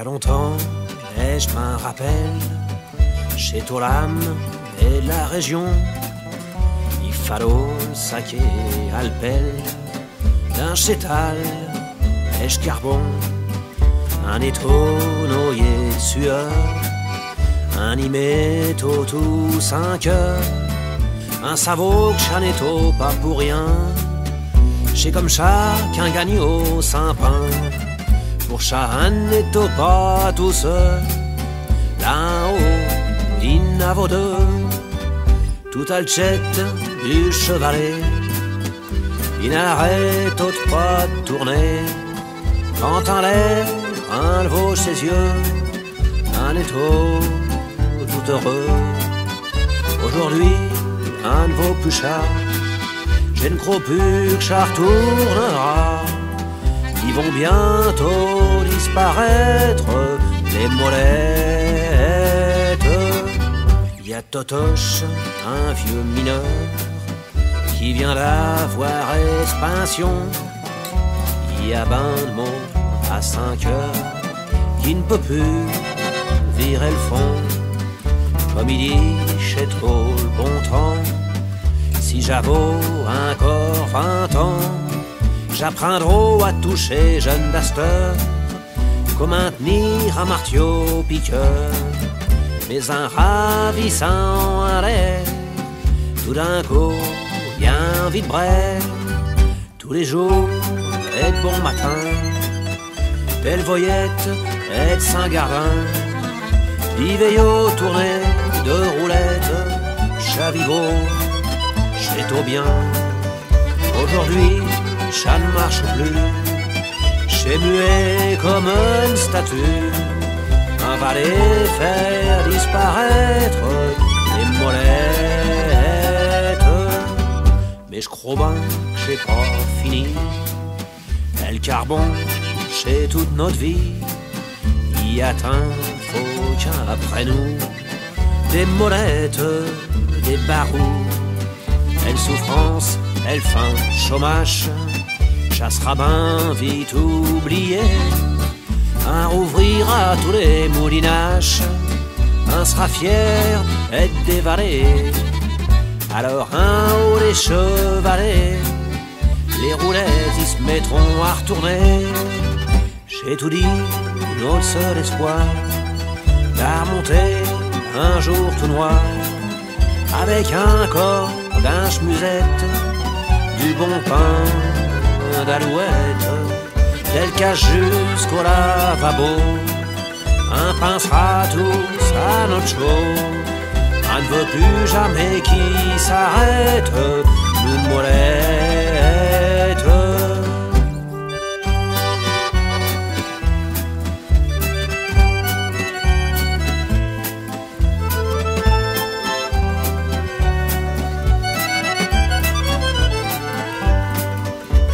a longtemps, et je m'en rappelle, chez Tolam et la région, il fallait saquer à l'pelle d'un chétal et carbon, un étonnoyé sueur, un iméto tout 5 heures, un savot que chanéto pas pour rien, j'ai comme chacun gagne au Saint-Pain. Pour chacun n'est pas tout seul, là-haut, il n'a vaut deux, tout alchette du chevalet, il n'arrête pas de tourner, quand en l'air, un levau ses yeux, un étau tout heureux. Aujourd'hui, un ne vaut plus chat, je ne crois plus que chat retournera. Ils vont bientôt disparaître, les molettes. Il y a Totoche, un vieux mineur, qui vient d'avoir expansion. Il y a ben de monde à 5 heures, qui ne peut plus virer le fond. Comme il dit, j'ai trop le bon temps, si j'avoue encore 20 ans, j'apprendrai à toucher jeune d'asteur, comment tenir un marteau piqueur, mais un ravissant à l'air, tout d'un coup, bien vite bref, tous les jours et de bon matin, belle voyette et de Saint-Gardin, Viveillot tourné de roulettes, chavigot, j'ai tout bien, aujourd'hui, ça ne marche plus, j'ai muet comme une statue, un valet faire disparaître les molettes. Mais je crois bien que j'ai pas fini, et le carbon, chez toute notre vie, y atteint, faut qu'après nous, des molettes, des barous, elle souffrance, elle faim, chômage, chassera ben vite oublié, un rouvrira tous les moulinages, un sera fier et dévalé, alors un haut les chevalets, les roulettes ils se mettront à retourner. J'ai tout dit, notre seul espoir, d'à remonter un jour tout noir, avec un corps d'un chmusette, du bon pain d'alouette, del cache jusqu'au lavabo, un pain sera tous à notre chaud, on ne veut plus jamais qui s'arrête, nous molette.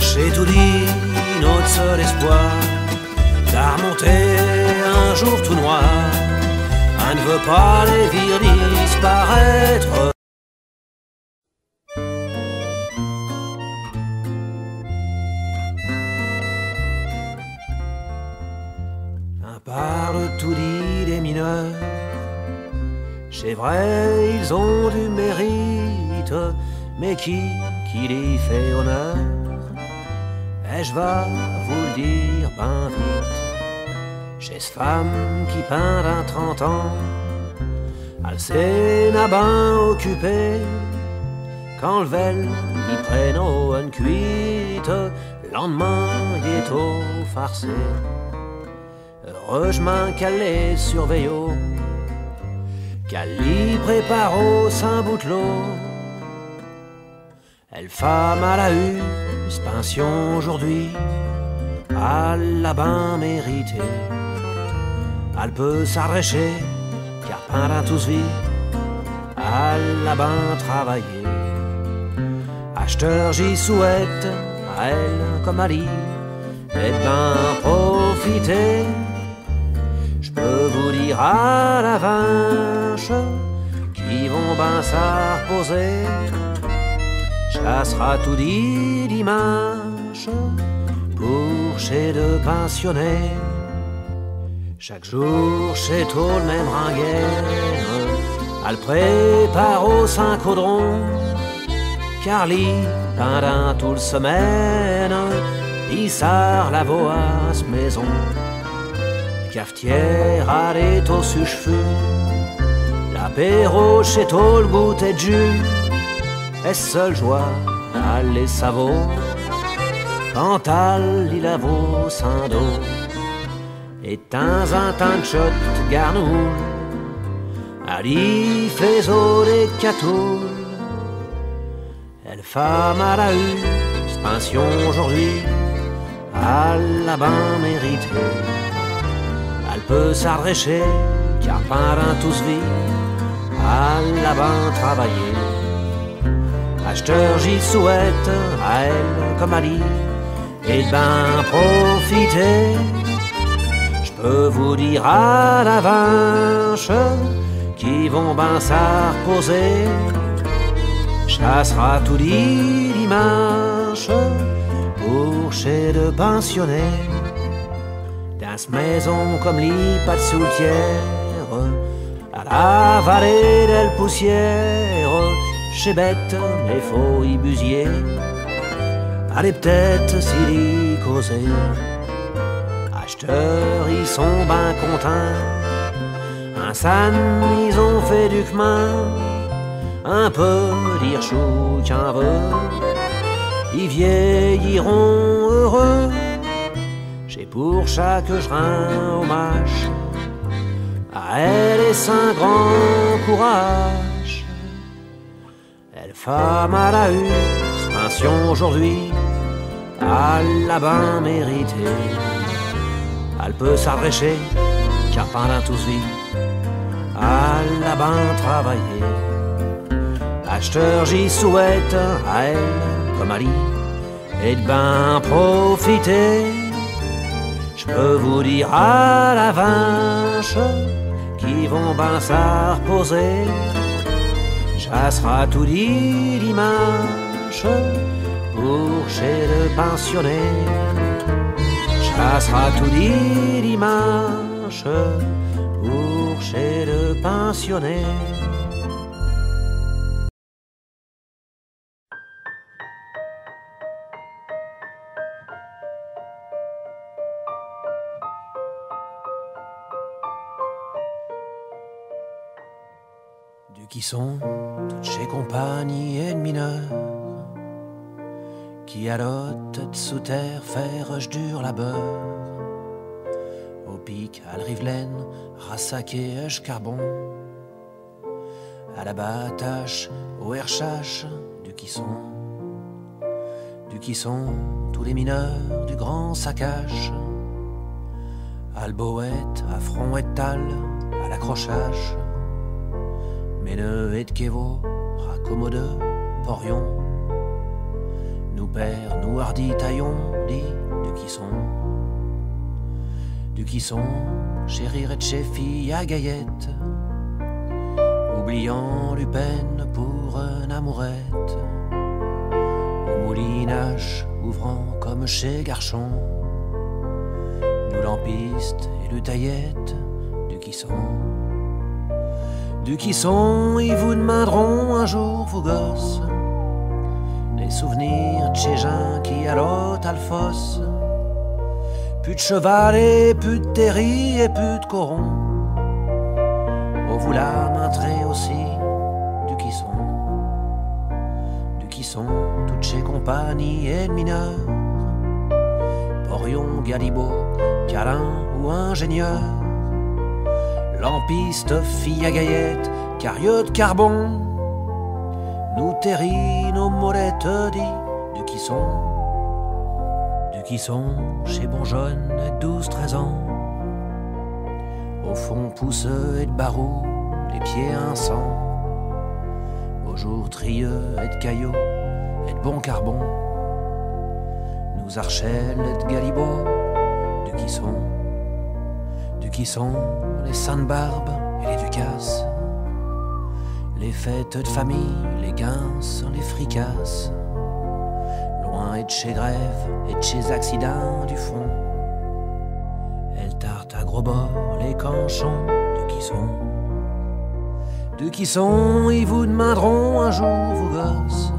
J'ai tout dit, notre seul espoir, d'à remonter un jour tout noir, on ne veut pas les vire disparaître. Un parle tout dit des mineurs, c'est vrai ils ont du mérite, mais qui les fait honneur? Et je vais vous le dire ben vite, j'ai cette femme qui peint à 30 ans, elle s'est n'a ben occupée, quand le vel y prenne une cuite, le lendemain il est au farcé, heureusement qu'elle est surveille, qu'elle y prépare au Saint-Boutelot. Elle femme à la pension aujourd'hui, elle l'a ben mérité. Elle peut s'arracher, car pendant tous vie, elle l'a ben travaillé. Acheteur, j'y souhaite, à elle comme à lui, d'être ben profité. Je peux vous dire à la vache, qui vont ben s'arposer, ça sera tout dit dimanche pour chez deux pensionnés. Chaque jour, chez tout le même ringuet, elle prépare au Saint-Caudron. Carly, pendant toute le semaine, il sert la voasse maison. Cafetière, elle est au suche-feu. L'apéro, chez tout le goûter de jus. Et seule joie, elle les savoure. Quand elle lit la veau sans dos. Et temps en temps de shot garnoule. Elle y fait eau des catoules. Elle femme à la eu, pension aujourd'hui. Elle l'a bien mérité. Elle peut s'arracher, car pendant tous vie, elle l'a bien travaillé. Acheteur, j'y souhaite à elle comme à lui, et ben profiter. Je peux vous dire à la vache qui vont ben s'arposer. Chassera tout dit dimanche pour chez le pensionnaire. Dans cette maison comme lit, pas de soutière, à la vallée de poussière, chez bête, mais faut y busier. Allez peut-être s'y causer. Acheteurs, ils sont ben contents. Un san, ils ont fait du chemin. Un peu dire chou qu'un veut. Ils vieilliront heureux. J'ai pour chaque grain hommage à elle et son grand courage. Elle femme à la une, pension aujourd'hui, elle l'a bien mérité. Elle peut s'arracher, car pendant tous vie, elle l'a bien travaillé. Acheteur, j'y souhaite à elle, comme à lui, et de ben profiter. Je peux vous dire à la vache qui vont ben s'arposer. Chassera tout dit dimanche pour chez le pensionnaire. Chassera tout dit dimanche pour chez le pensionnaire. Du qui sont toutes chez compagnies et de mineurs qui à l'hôte sous terre fait rush dur labeur. Au pic, à la Rivelaine, rassaqué carbon. À la batache, au herchache, du qui sont tous les mineurs du grand saccage. À l'boët, à front et tal, à l'accrochage. Méneux et de Kévo, raccommode, porion. Nous pères, nous hardis taillons, dit du qui sont, chez rire et de chez fille à Gaillette, oubliant Lupin pour une amourette, au moulinage ouvrant comme chez Garchon, nous lampistes et le taillette, du qui sont, ils vous demanderont un jour, vous gosses, les souvenirs de chez Jean qui à l'autre Alphos. Plus de cheval et plus de terri et plus de coron. Oh, vous la m'entrez aussi, du qui sont, toutes chez compagnies et de mineurs. Porion, Galibot, Calin ou ingénieur. Lampiste, fille à Gaillette, carieux de carbon. Nous terri, nos molettes dit, du qui sont, chez Bonjeune, 12-13 ans. Au fond, pousseux et de barreaux, les pieds un sang. Au jour trieux et de caillots, et de bon carbon. Nous archelles et de galibots, du qui sont, les Sainte-Barbe et les Ducasses. Les fêtes de famille, les guinces, les fricasses. Loin et de chez grève et de chez accident du fond. Elle tarte à gros au bord les canchons de qui sont, ils vous demanderont un jour vos gosses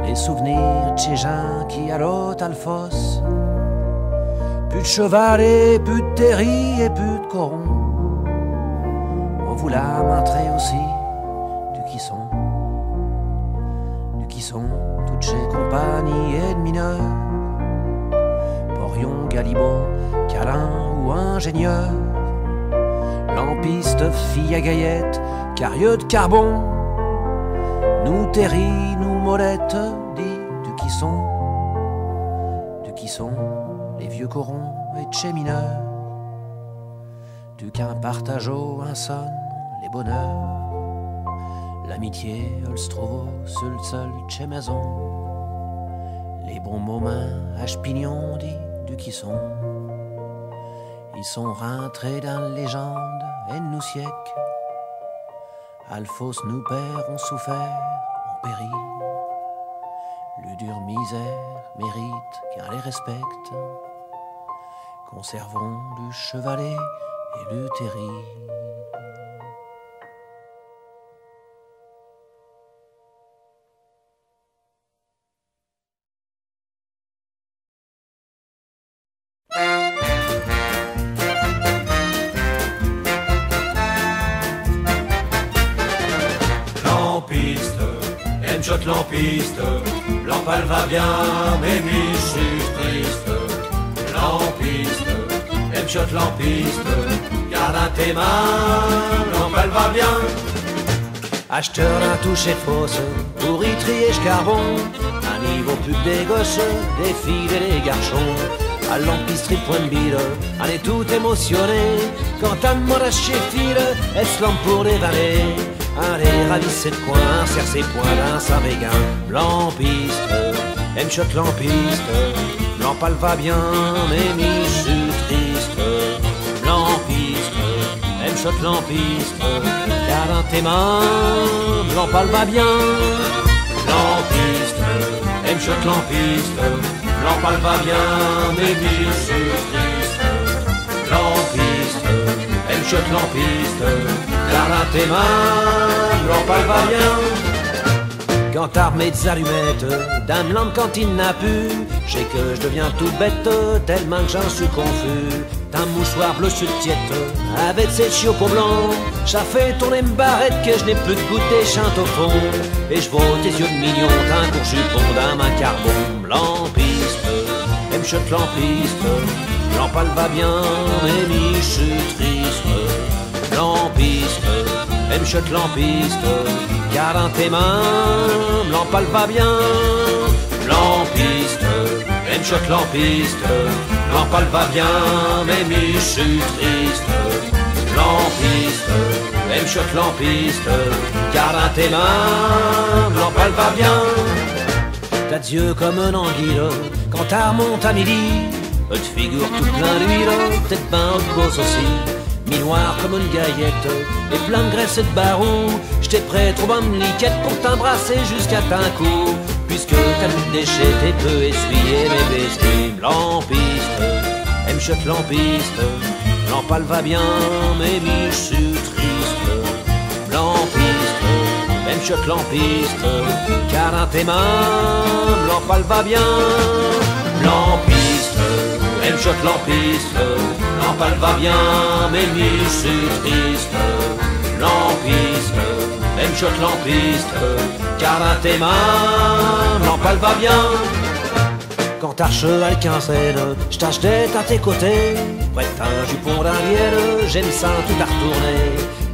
les souvenirs de chez gens qui allot à l'fosse. Plus de chevalet, plus de terri et plus de coron. On vous l'a montré aussi qui sont toutes chez compagnie et de mineurs. Porion, Galibot, Calin ou ingénieur. Lampiste, fille à gaillette, carieux de carbon. Nous terri, nous molettes, dit de qui sont les vieux corons et de chez mineurs. Du qu'un partageau, un son, les bonheurs. L'amitié, Olstrovo, seul, chez maison. Les bons moments, H-pignon, dit de qui sont. Ils sont rentrés dans la légende, et nous siècles. Alphos, nous pères, ont souffert, ont péri. Le dur misère mérite qu'un les respecte. Conservons le chevalet et le terri. Lampiste, lampiste, lampe elle va bien, mais je suis triste. Lampiste, M-shot lampiste, garde à tes mains, lampe elle va bien. Acheteur d'un toucher fausse, pour y trier charbon, un niveau plus des gosses, des filles et des garçons. À l'empisterie point de bile, on est tout émotionné, quand un morache chez file, est-ce lampe pour les valets. Allez, ravissez de coin, serre ses poings d'un saint-béguin. Lampiste, M-shot lampiste, lampe elle va bien, mais je suis triste. Lampiste, M-shot lampiste, garde dans tes mains, lampe elle va bien. Lampiste, M-shot lampiste, lampe elle va bien, mais je suis triste. Lampiste, M-shot lampiste, garde à tes mains, lampe elle va bien. Quand t'armées des allumettes, dame lampe quand il n'a pu, je sais que je deviens tout bête, tellement que j'en suis confus. D'un mouchoir bleu sur le tiète, avec ses chiocos blancs, ça fait tourner me barrette que je n'ai plus de goûter chante au fond. Et je vois tes yeux de mignon, d'un court jupon, d'un main carbon. Lampiste, M-shot lampiste, lampe elle va bien, mais je suis triste. Lampiste, M-shot lampiste, garde dans tes mains, lampe elle va bien. Lampiste, M-shot lampiste, lampe elle va bien, mais je suis triste. Lampiste, M-shot lampiste, garde dans tes mains, lampe elle va bien. T'as des yeux comme un anguille, quand t'as remonte à midi, te figure tout plein d'huile, peut-être ben de gosse aussi. Mi-noir comme une gaillette, et plein de graisse et de barreaux. J'étais prêt, trop bonne liquette pour t'embrasser jusqu'à ta cou. Puisque t'as plus de déchets, t'es peu essuyé mes baisers. Lampiste, M-shot lampiste, lampe elle va bien, mais je suis triste. Lampiste, M-shot lampiste, car dans tes mains, lampe elle va bien. Lampiste, M-shot lampiste, lampe elle va bien, mais je suis triste. Lampiste, M-shot lampiste, car dans tes mains, lampe elle va bien. Quand t'as cheval quinzaine, je t'achetais à tes côtés, près un jupon d'Ariel, j'aime ça tout à retourner.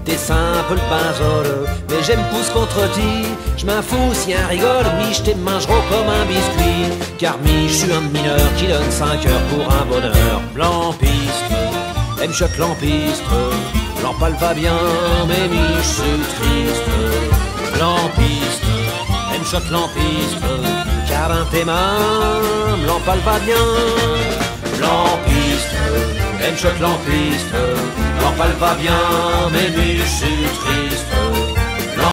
T'es simple le pinzole, mais j'aime pousse contre-ti. Je m'en fous si un rigole, mi je te mangerò comme un biscuit. Car mi je suis un mineur qui donne 5 heures pour un bonheur. Lampiste, M-shot lampiste, lampe elle va bien, mais mi je suis triste. Lampiste, M-shot lampiste, car dans tes mains, lampe elle va bien. Lampiste, M-shot lampiste, lampe elle va bien, mais je suis triste.